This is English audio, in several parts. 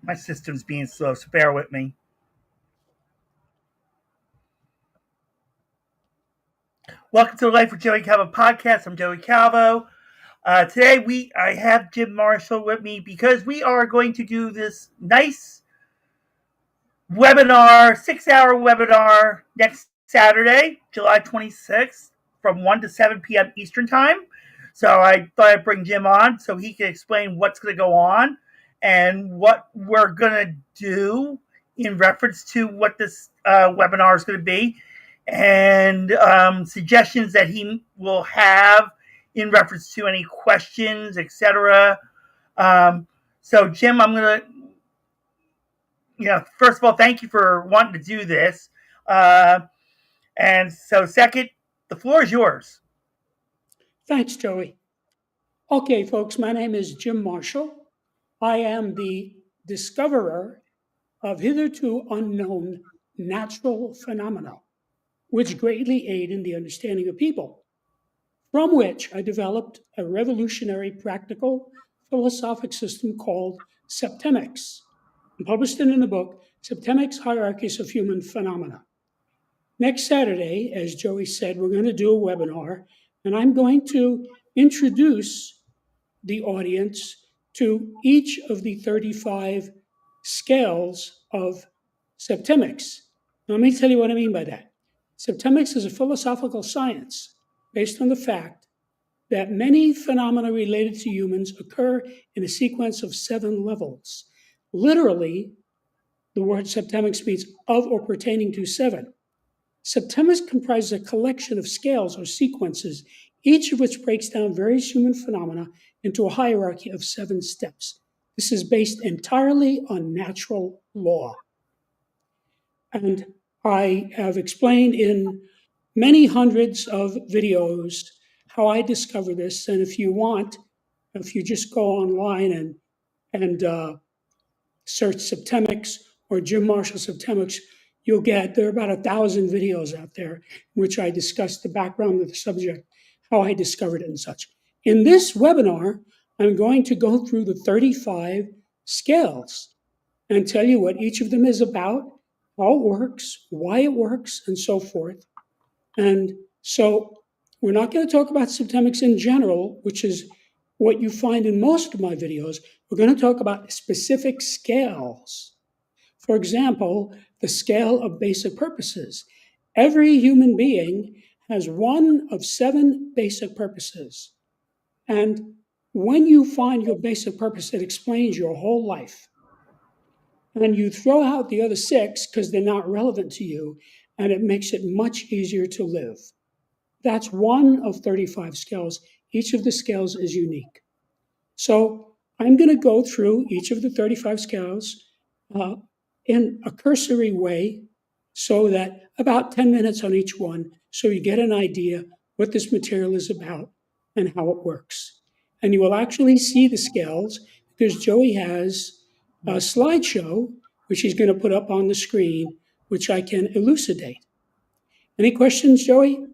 My system's being slow, so bear with me. Welcome to the Life with Joey Calvo Podcast. I'm Joey Calvo. Today I have Jim Marshall with me because we are going to do this nice webinar, 6-hour webinar next Saturday, July 26th from 1 to 7 p.m. Eastern Time. So I thought I'd bring Jim on so he can explain what's going to go on and what we're going to do in reference to what this webinar is going to be, and suggestions that he will have in reference to any questions, etc. So Jim, I'm going to, first of all, thank you for wanting to do this. And so second, the floor is yours. Thanks, Joey. Okay, folks, my name is Jim Marshall. I am the discoverer of hitherto unknown natural phenomena, which greatly aid in the understanding of people, from which I developed a revolutionary practical philosophic system called Septemics, and published it in the book, Septemics, Hierarchies of Human Phenomena. Next Saturday, as Joey said, we're going to do a webinar, and I'm going to introduce the audience to each of the 35 scales of Septemics. Now, let me tell you what I mean by that. Septemics is a philosophical science based on the fact that many phenomena related to humans occur in a sequence of 7 levels. Literally, the word Septemics means of or pertaining to 7. Septemics comprises a collection of scales or sequences, each of which breaks down various human phenomena into a hierarchy of 7 steps. This is based entirely on natural law. And I have explained in many hundreds of videos how I discover this. And if you just go online and search Septemics or Jim Marshall Septemics, there are about 1,000 videos out there in which I discuss the background of the subject, how I discovered it and such. In this webinar, I'm going to go through the 35 scales and tell you what each of them is about, how it works, why it works, and so forth. And so we're not going to talk about Septemics in general, which is what you find in most of my videos. We're going to talk about specific scales. For example, the scale of basic purposes. Every human being has one of 7 basic purposes. And when you find your basic purpose, it explains your whole life. And you throw out the other 6 because they're not relevant to you, and it makes it much easier to live. That's one of 35 scales. Each of the scales is unique. So I'm going to go through each of the 35 scales in a cursory way, so that about 10 minutes on each one, so you get an idea what this material is about and how it works. And you will actually see the scales because Joey has a slideshow, which he's going to put up on the screen, which I can elucidate. Any questions, Joey?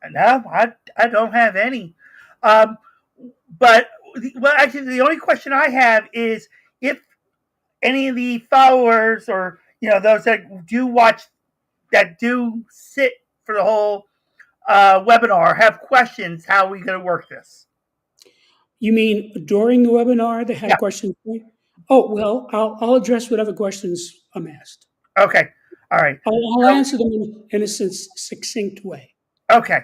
No, I don't have any. Actually, the only question I have is if any of the followers or those that do watch, that do sit for the whole webinar, have questions, how are we going to work this? You mean during the webinar they have questions? Oh, well, I'll address whatever questions I'm asked. Okay. All right. I'll answer them in a succinct way. Okay.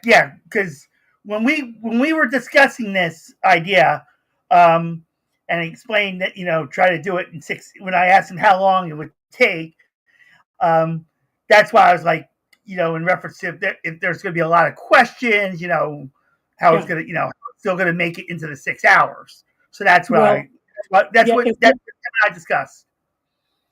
Yeah, because when we were discussing this idea, and he explained that try to do it in 6. When I asked him how long it would take, that's why I was like, in reference to if there's going to be a lot of questions, how it's going to, still going to make it into the 6 hours. So that's what what I discussed.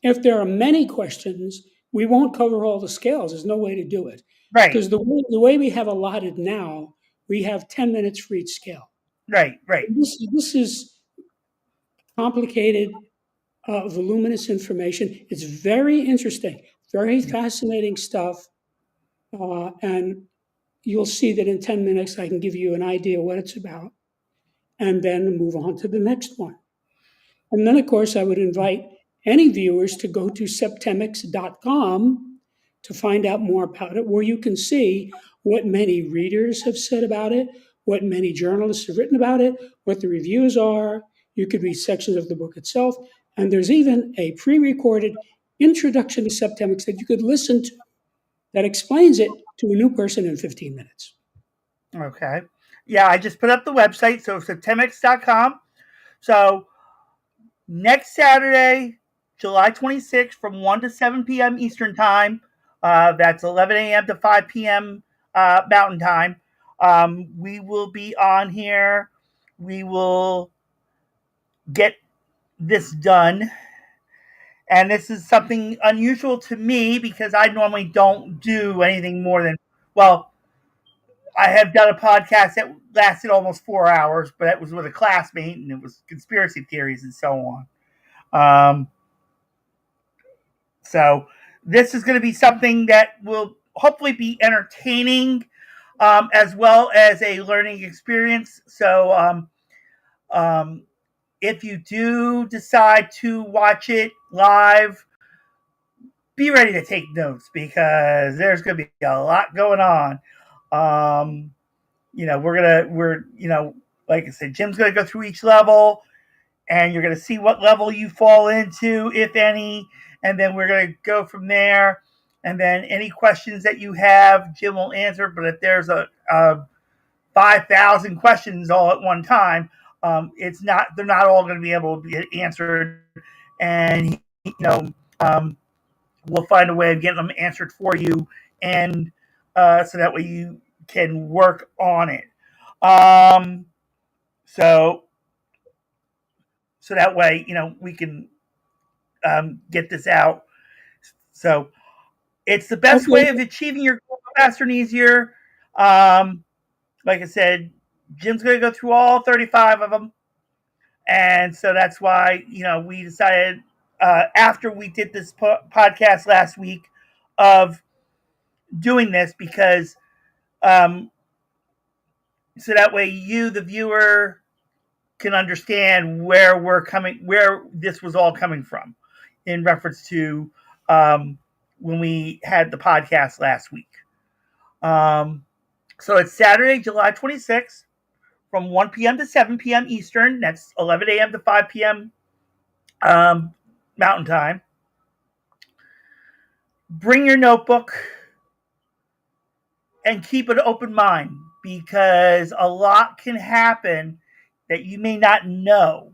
If there are many questions, we won't cover all the scales. There's no way to do it. Right. Because the way we have allotted now, we have 10 minutes for each scale. Right. This is complicated, voluminous information. It's very interesting, very fascinating stuff. And you'll see that in 10 minutes, I can give you an idea what it's about and then move on to the next one. And then, of course, I would invite any viewers to go to septemics.com to find out more about it, where you can see what many readers have said about it, what many journalists have written about it, what the reviews are. You could read sections of the book itself. And there's even a pre recorded introduction to Septemics that you could listen to that explains it to a new person in 15 minutes. Okay. Yeah, I just put up the website, so septemics.com. So next Saturday, July 26th, from 1 to 7 p.m. Eastern Time. That's 11 a.m. to 5 p.m. Mountain Time. We will be on here. We will get this done. And this is something unusual to me because I normally don't do anything more than, well, I have done a podcast that lasted almost 4 hours, but it was with a classmate and it was conspiracy theories and so on. So this is going to be something that will hopefully be entertaining, as well as a learning experience. So if you do decide to watch it live, be ready to take notes because there's going to be a lot going on. Like I said, Jim's going to go through each level and you're going to see what level you fall into, if any. And then we're going to go from there. And then any questions that you have, Jim will answer. But if there's a 5,000 questions all at one time, they're not all going to be able to be answered. And, we'll find a way of getting them answered for you. And so that way you can work on it. So that way, we can get this out. So it's the best way of achieving your goal faster and easier. Like I said, Jim's going to go through all 35 of them. And so that's why, we decided after we did this podcast last week of doing this because so that way you, the viewer, can understand where this was all coming from in reference to when we had the podcast last week. So it's Saturday, July 26th from 1 p.m. to 7 p.m. Eastern. That's 11 a.m. to 5 p.m. Mountain Time. Bring your notebook and keep an open mind because a lot can happen that you may not know.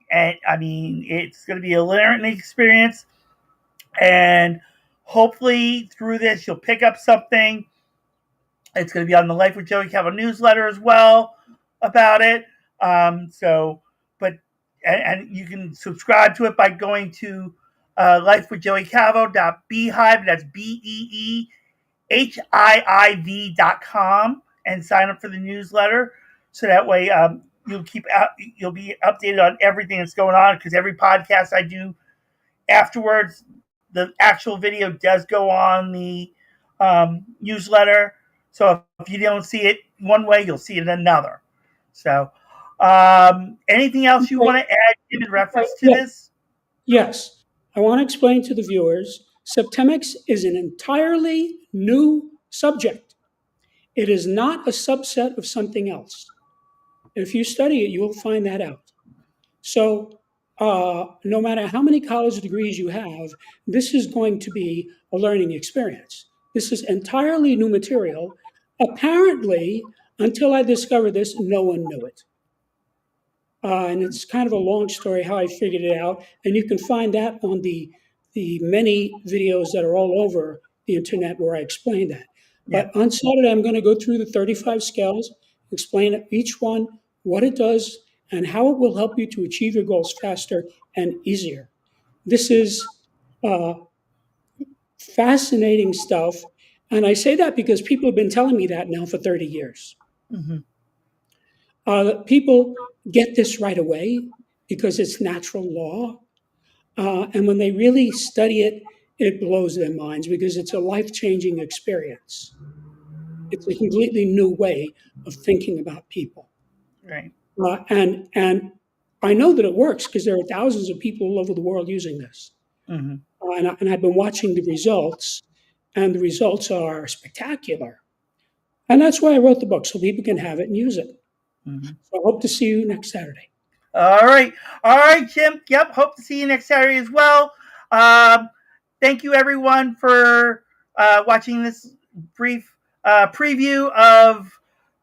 And I mean, it's going to be a learning experience. And hopefully through this, you'll pick up something. It's going to be on the Life with Joey Calvo newsletter as well about it. And you can subscribe to it by going to lifewithjoeycalvo.beehive. That's BEEHIIV.com and sign up for the newsletter. So that way you'll be updated on everything that's going on because every podcast I do afterwards, the actual video does go on the newsletter. So if you don't see it one way, you'll see it another. So anything else you want to add in reference to this? Yes. I want to explain to the viewers, Septemics is an entirely new subject. It is not a subset of something else. If you study it, you will find that out. So no matter how many college degrees you have, this is going to be a learning experience. This is entirely new material. Apparently, until I discovered this, no one knew it. And it's kind of a long story how I figured it out. And you can find that on the many videos that are all over the internet where I explain that. Yeah. But on Saturday, I'm going to go through the 35 scales, explain each one, what it does, and how it will help you to achieve your goals faster and easier. This is fascinating stuff. And I say that because people have been telling me that now for 30 years. Mm-hmm. People get this right away because it's natural law. And when they really study it, it blows their minds because it's a life-changing experience. It's a completely new way of thinking about people. Right. And I know that it works because there are thousands of people all over the world using this. Mm-hmm. And I've been watching the results, and the results are spectacular. And that's why I wrote the book, so people can have it and use it. Mm-hmm. So I hope to see you next Saturday. All right, Jim. Yep, hope to see you next Saturday as well. Thank you, everyone, for watching this brief preview of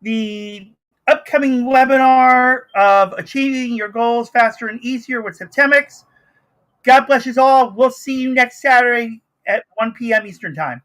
the upcoming webinar of Achieving Your Goals Faster and Easier with Septemics. God bless you all. We'll see you next Saturday at 1 p.m. Eastern Time.